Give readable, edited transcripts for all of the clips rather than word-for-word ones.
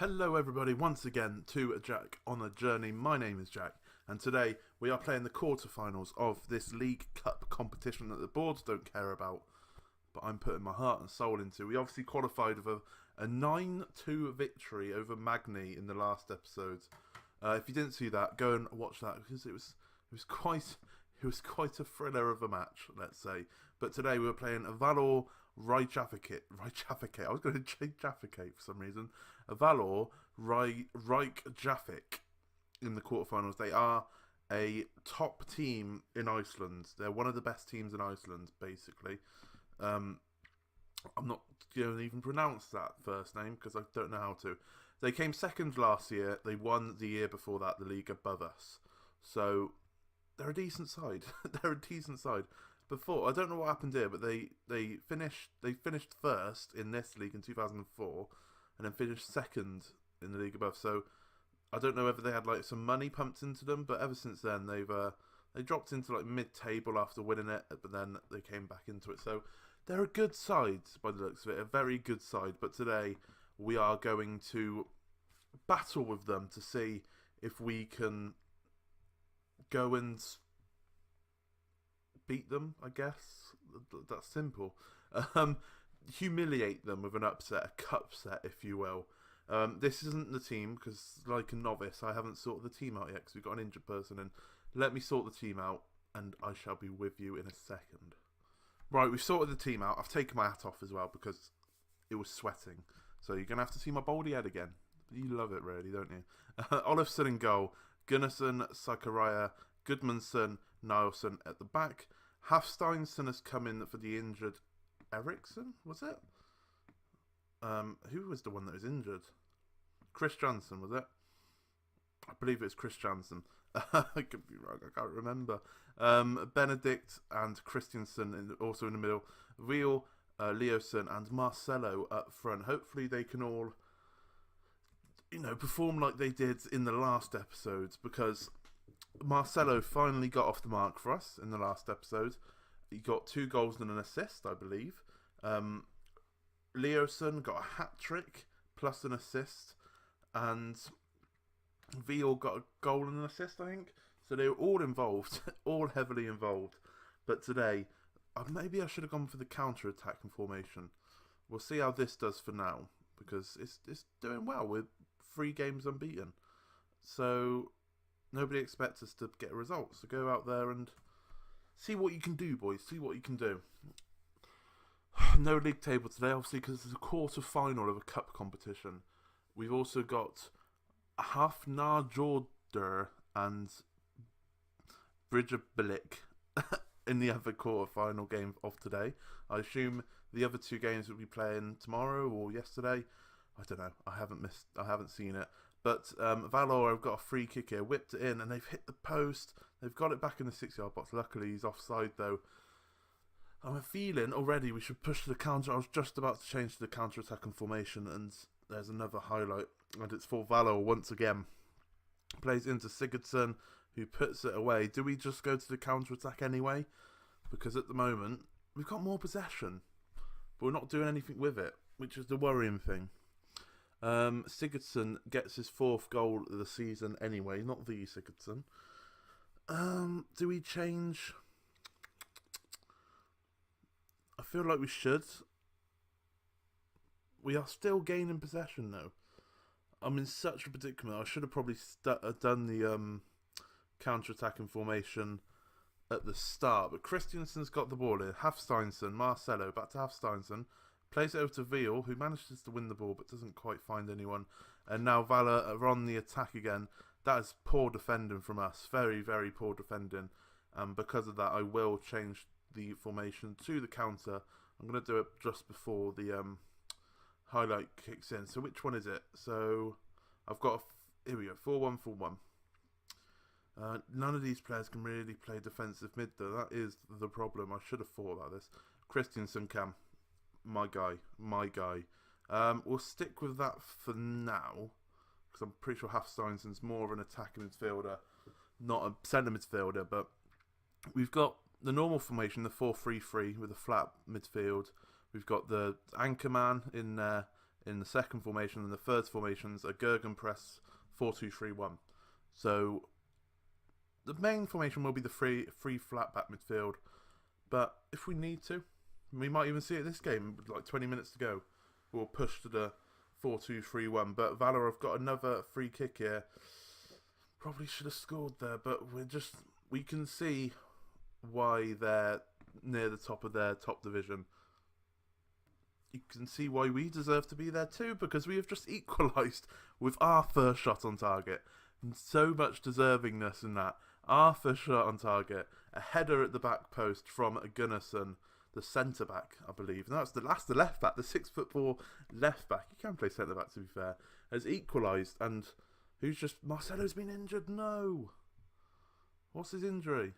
Hello everybody, once again to Jack on a Journey. My name is Jack, and today we are playing the quarterfinals of this League Cup competition that the boards don't care about, but I'm putting my heart and soul into. We obviously qualified with a 9-2 victory over Magni in the last episode. If you didn't see that, go and watch that because it was quite a thriller of a match, let's say. But today we were playing a Valor Reykjavik. I was going to say Jaffica for some reason. A Valor Reykjavik in the quarterfinals. They are a top team in Iceland. They're one of the best teams in Iceland, basically. I'm not going to even pronounce that first name because I don't know how to. They came second last year. They won the year before that, the league above us. So they're a decent side. They're a decent side. Before, I don't know what happened here, but they finished first in this league in 2004, and then finished second in the league above. So I don't know whether they had like some money pumped into them, but ever since then they dropped into like mid-table after winning it, but then they came back into it. So they're a good side by the looks of it, a very good side. But today we are going to battle with them to see if we can go and beat them, I guess. That's simple. Humiliate them with an upset, a cup set, if you will. This isn't the team, because like a novice, I haven't sorted the team out yet, because we've got an injured person in. Let me sort the team out, and I shall be with you in a second. Right, we've sorted the team out. I've taken my hat off as well, because it was sweating. So you're going to have to see my baldy head again. You love it, really, don't you? Olafsson in goal. Gunnarsson, Sakaraya, Gudmundsson, Nielsen at the back. Hafsteinsson has come in for the injured Eriksson, was it? Who was the one that was injured? Chris Johnson, was it? I believe it's Chris Johnson. I could be wrong, I can't remember. Benedict and Christiansen also in the middle. Real, Leoson and Marcelo up front. Hopefully they can all, perform like they did in the last episodes, because Marcelo finally got off the mark for us in the last episode. He got 2 goals and an assist, I believe. Leoson got a hat-trick plus an assist, and Veal got a goal and an assist, I think. So they were all involved, all heavily involved. But today, maybe I should have gone for the counter-attacking formation. We'll see how this does for now, because it's doing well. We're 3 games unbeaten. So nobody expects us to get a result. So go out there and see what you can do, boys. See what you can do. No league table today, obviously, because it's a quarter-final of a cup competition. We've also got Hafnarjordur and Bridgebilic in the other quarter-final game of today. I assume the other 2 games will be playing tomorrow or yesterday. I don't know. I haven't seen it. But Valor have got a free kick here, whipped it in, and they've hit the post. They've got it back in the 6-yard box. Luckily, he's offside, though. I'm feeling already we should push to the counter. I was just about to change to the counter-attacking formation, and there's another highlight, and it's for Valor once again. Plays into Sigurdsson, who puts it away. Do we just go to the counter-attack anyway? Because at the moment, we've got more possession, but we're not doing anything with it, which is the worrying thing. Sigurdsson gets his 4th goal of the season anyway, not the Sigurdsson. Do we change? I feel like we should. We are still gaining possession though. I'm in such a predicament. I should have probably done the counter-attacking formation at the start. But Christiansen's got the ball here. Hafsteinsson, Marcelo, back to Hafsteinsson. Plays it over to Veal, who manages to win the ball but doesn't quite find anyone. And now Valor are on the attack again. That is poor defending from us. Very, very poor defending. And because of that, I will change the formation to the counter. I'm going to do it just before the highlight kicks in. So which one is it? So I've got, here we go, 4-1-4-1. None of these players can really play defensive mid though. That is the problem. I should have thought about this. Christiansen can. My guy. We'll stick with that for now, because I'm pretty sure Hafsteinsson's more of an attacking midfielder, not a centre midfielder. But we've got the normal formation, the 4-3-3 with a flat midfield. We've got the anchor man in there, in the second formation, and the third formation's a Gergen press 4-2-3-1. So the main formation will be the free flat back midfield, but if we need to, we might even see it this game with like 20 minutes to go. We'll push to the 4-2-3-1. But Valor have got another free kick here. Probably should have scored there, but we can see why they're near the top of their top division. You can see why we deserve to be there too, because we have just equalised with our first shot on target. And so much deservingness in that. Our first shot on target, a header at the back post from Gunnarsson, the centre back, I believe. And that's the left back, the 6'4" left back. You can play centre back, to be fair. Has equalised, and Marcelo's been injured. No. What's his injury?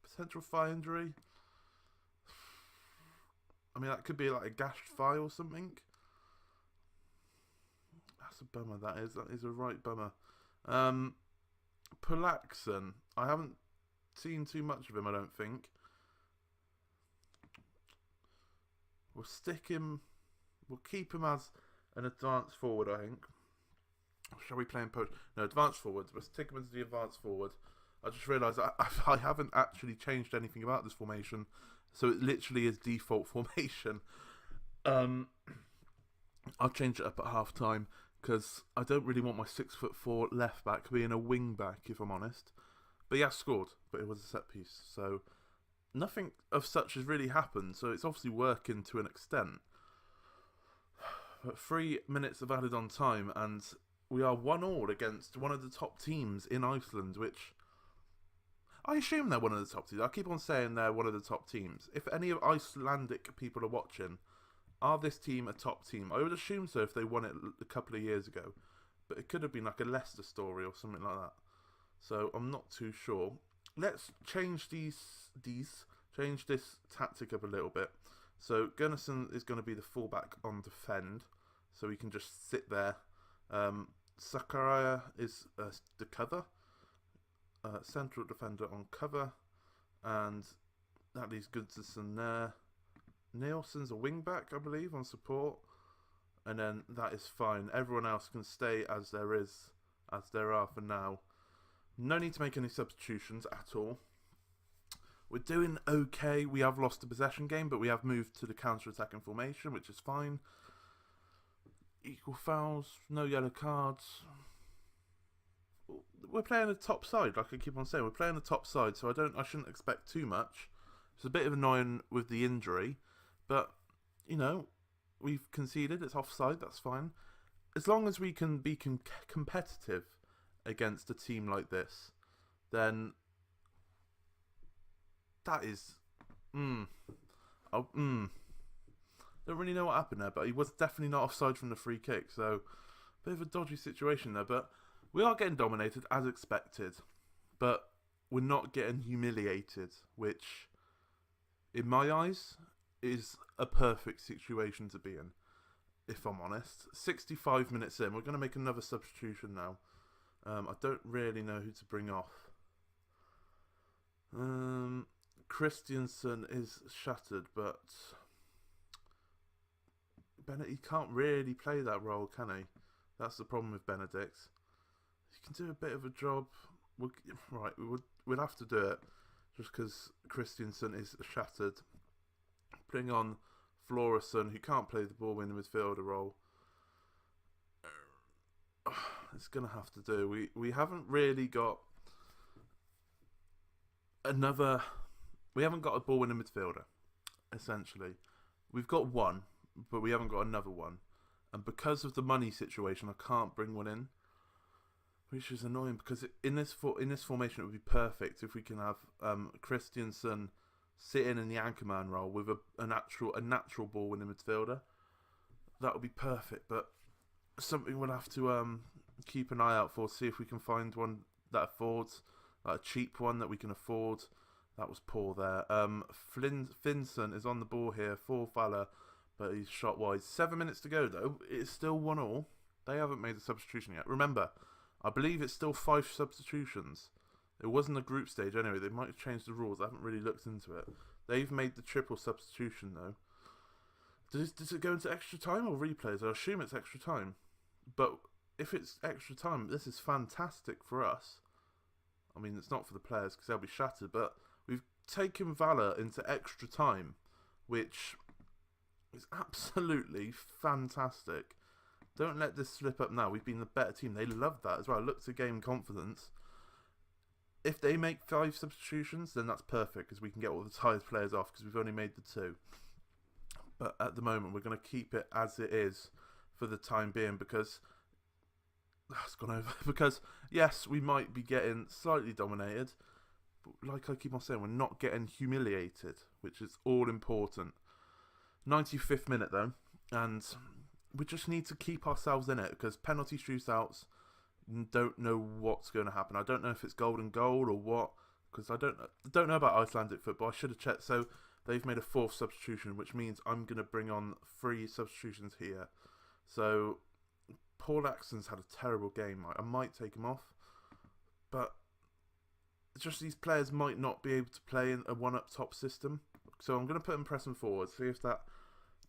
Potential thigh injury. I mean, that could be like a gashed thigh or something. That's a bummer, that is. That is a right bummer. Polaxon. I haven't seen too much of him, I don't think. We'll keep him as an advanced forward, I think. Shall we play him post? No, advanced forward. We'll stick him as the advanced forward. I just realised I haven't actually changed anything about this formation. So it literally is default formation. I'll change it up at half time because I don't really want my 6'4" left back being a wing back, if I'm honest. But he has scored, but it was a set piece. So nothing of such has really happened. So it's obviously working to an extent. But 3 minutes of added on time, and we are 1-1 against one of the top teams in Iceland, which I assume they're one of the top teams. I keep on saying they're one of the top teams. If any of Icelandic people are watching, are this team a top team? I would assume so if they won it a couple of years ago. But it could have been like a Leicester story or something like that. So I'm not too sure. Let's change change this tactic up a little bit. So Gunnarsson is going to be the fullback on defend. So we can just sit there. Sakaraya is the cover. Central defender on cover, and that leaves Goodson there. Nielsen's a wing back, I believe, on support, and then that is fine. Everyone else can stay as there are for now. No need to make any substitutions at all. We're doing okay. We have lost the possession game, but we have moved to the counter-attacking formation, which is fine. Equal fouls, no yellow cards. We're playing a top side, like I keep on saying. We're playing a top side, so I shouldn't expect too much. It's a bit of annoying with the injury, but you know, we've conceded. It's offside. That's fine, as long as we can be competitive against a team like this. Then that is, don't really know what happened there, but he was definitely not offside from the free kick. So bit of a dodgy situation there, but we are getting dominated as expected, but we're not getting humiliated, which, in my eyes, is a perfect situation to be in, if I'm honest. 65 minutes in, we're going to make another substitution now. I don't really know who to bring off. Christiansen is shattered, but he can't really play that role, can he? That's the problem with Benedict. He can do a bit of a job. We'll have to do it just because Christiansen is shattered. Putting on Florison, who can't play the ball in the midfielder role. It's going to have to do. We haven't really got we haven't got a ball in the midfielder, essentially. We've got one, but we haven't got another one. And because of the money situation, I can't bring one in, which is annoying because in this formation it would be perfect if we can have Christiansen sitting in the anchorman role with a natural ball in the midfielder. That would be perfect, but something we'll have to keep an eye out for. See if we can find one that affords, like a cheap one that we can afford. That was poor there. Finson is on the ball here for Valor, but he's shot wide. 7 minutes to go though. It's still 1-1. They haven't made a substitution yet. Remember, I believe it's still 5 substitutions. It wasn't a group stage anyway. They might have changed the rules. I haven't really looked into it. They've made the triple substitution though. Does it go into extra time or replays? I assume it's extra time. But if it's extra time, this is fantastic for us. I mean, it's not for the players because they'll be shattered, but we've taken Valor into extra time, which is absolutely fantastic. Don't let this slip up now. We've been the better team. They love that as well. Look to gain confidence. If they make 5 substitutions, then that's perfect because we can get all the tired players off because we've only made the 2. But at the moment, we're going to keep it as it is for the time being because that's gone over. Because yes, we might be getting slightly dominated, but like I keep on saying, we're not getting humiliated, which is all important. 95th minute though, and we just need to keep ourselves in it because penalty shootouts, don't know what's going to happen. I don't know if it's golden goal or what, because I don't know about Icelandic football. I should have checked. So they've made a 4th substitution, which means I'm going to bring on 3 substitutions here. So Paul Axon's had a terrible game. I might take him off, but it's just these players might not be able to play in a 1-up-top system. So I'm going to put him pressing forward, see if that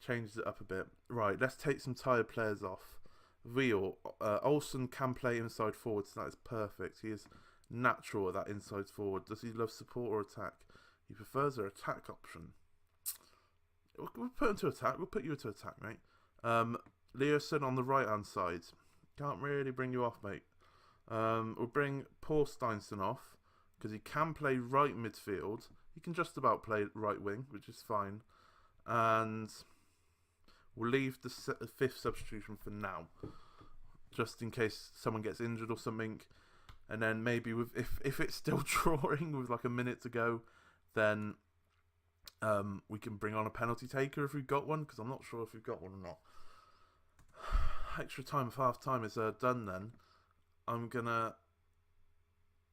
changes it up a bit. Right, let's take some tired players off. Veal, Olsen can play inside forward, so that is perfect. He is natural at that inside forward. Does he love support or attack? He prefers an attack option. We'll put him to attack. We'll put you to attack, mate. Leoson on the right-hand side. Can't really bring you off, mate. We'll bring Paul Steinson off because he can play right midfield. He can just about play right wing, which is fine. And we'll leave the 5th substitution for now, just in case someone gets injured or something. And then maybe if it's still drawing with like a minute to go, then we can bring on a penalty taker if we've got one, because I'm not sure if we've got one or not. Extra time of half time is done then. I'm going to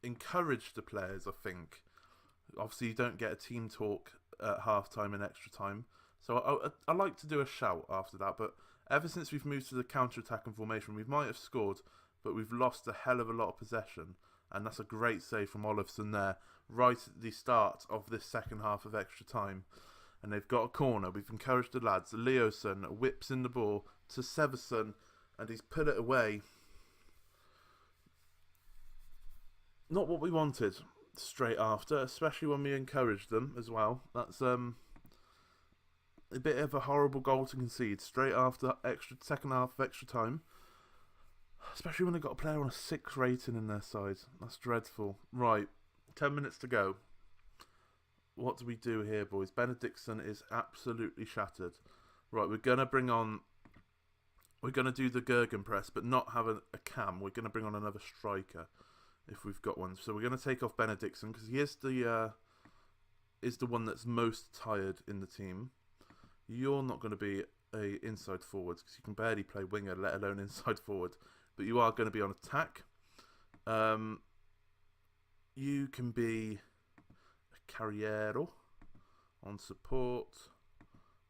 encourage the players, I think. Obviously, you don't get a team talk at half time and extra time. So I like to do a shout after that. But ever since we've moved to the counter-attacking formation, we might have scored, but we've lost a hell of a lot of possession. And that's a great save from Olofsson there, right at the start of this second half of extra time. And they've got a corner. We've encouraged the lads. Leoson whips in the ball to Severson, and he's put it away. Not what we wanted straight after, especially when we encouraged them as well. That's a bit of a horrible goal to concede straight after second half of extra time. Especially when they've got a player on a 6 rating in their side. That's dreadful. Right, 10 minutes to go. What do we do here, boys? Benedictson is absolutely shattered. Right, we're going to do the Gergen press, but not have a cam. We're going to bring on another striker if we've got one. So we're going to take off Benedictson because he is the one that's most tired in the team. You're not going to be a inside forward because you can barely play winger, let alone inside forward. But you are going to be on attack. You can be a Carriero on support,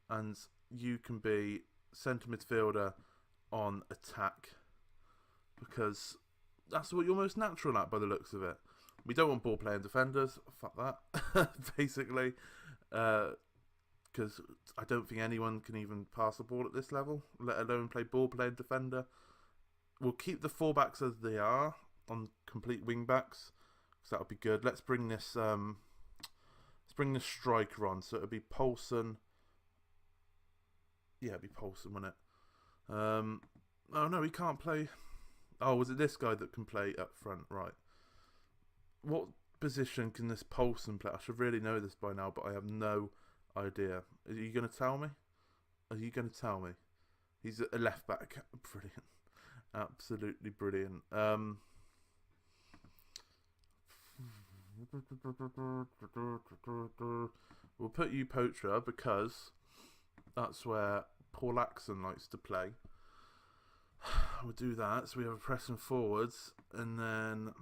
and you can be centre midfielder on attack because that's what you're most natural at by the looks of it. We don't want ball playing defenders. Fuck that, basically, because I don't think anyone can even pass the ball at this level, let alone play ball playing defender. We'll keep the fullbacks as they are on complete wing backs, because that would be good. Let's bring this striker on. So it'll be Poulsen. Yeah, it'll be Poulsen, wouldn't it? Oh no, he can't play. Oh, was it this guy that can play up front? Right. What position can this Poulsen play? I should really know this by now, but I have no idea. Are you going to tell me? Are you going to tell me? He's a left back. Brilliant. Absolutely brilliant. We'll put you poacher because that's where Paul Axon likes to play. We'll do that. So we have a pressing forwards, and then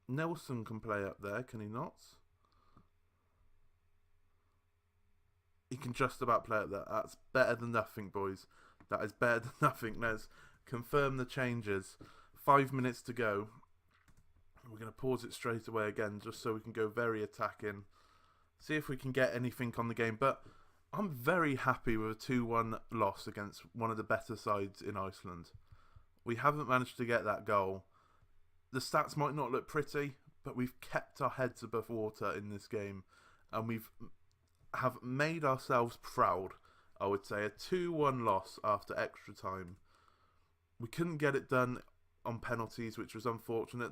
Nelson can play up there, can he not? He can just about play up there. That's better than nothing, boys. That is better than nothing. Let's confirm the changes. 5 minutes to go. We're going to pause it straight away again, just so we can go very attacking. See if we can get anything on the game. But I'm very happy with a 2-1 loss against one of the better sides in Iceland. We haven't managed to get that goal. The stats might not look pretty, but we've kept our heads above water in this game, and have made ourselves proud. I would say a 2-1 loss after extra time. We couldn't get it done on penalties, which was unfortunate.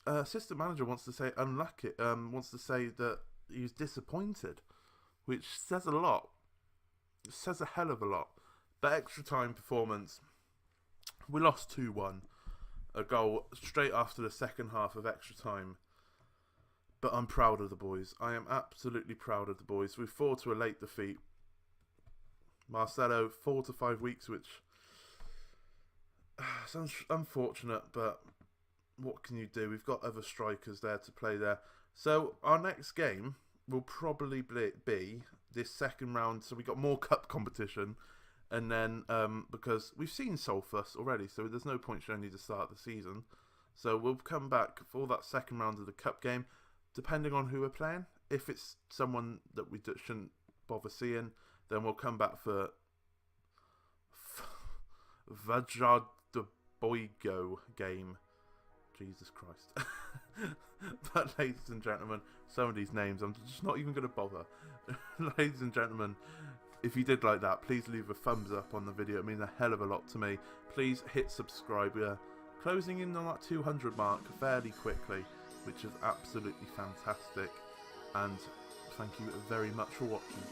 Assistant manager wants to say unlucky. Wants to say that he was disappointed, which says a lot. It says a hell of a lot. But extra time performance, we lost 2-1. A goal straight after the second half of extra time. But I'm proud of the boys. I am absolutely proud of the boys. We fought to a late defeat. Marcelo, 4 to 5 weeks, which sounds unfortunate, but what can you do? We've got other strikers there to play there. So our next game will probably be this second round. So we got more cup competition, and then because we've seen Sulfus already, so there's no point showing you the start of the season. So we'll come back for that second round of the cup game, depending on who we're playing. If it's someone that we shouldn't bother seeing, then we'll come back for Vajraboygo game. Jesus Christ. But ladies and gentlemen, some of these names I'm just not even going to bother. Ladies and gentlemen, if you did like that, please leave a thumbs up on the video. It means a hell of a lot to me. Please hit subscribe. We are closing in on that 200 mark fairly quickly, which is absolutely fantastic. And thank you very much for watching.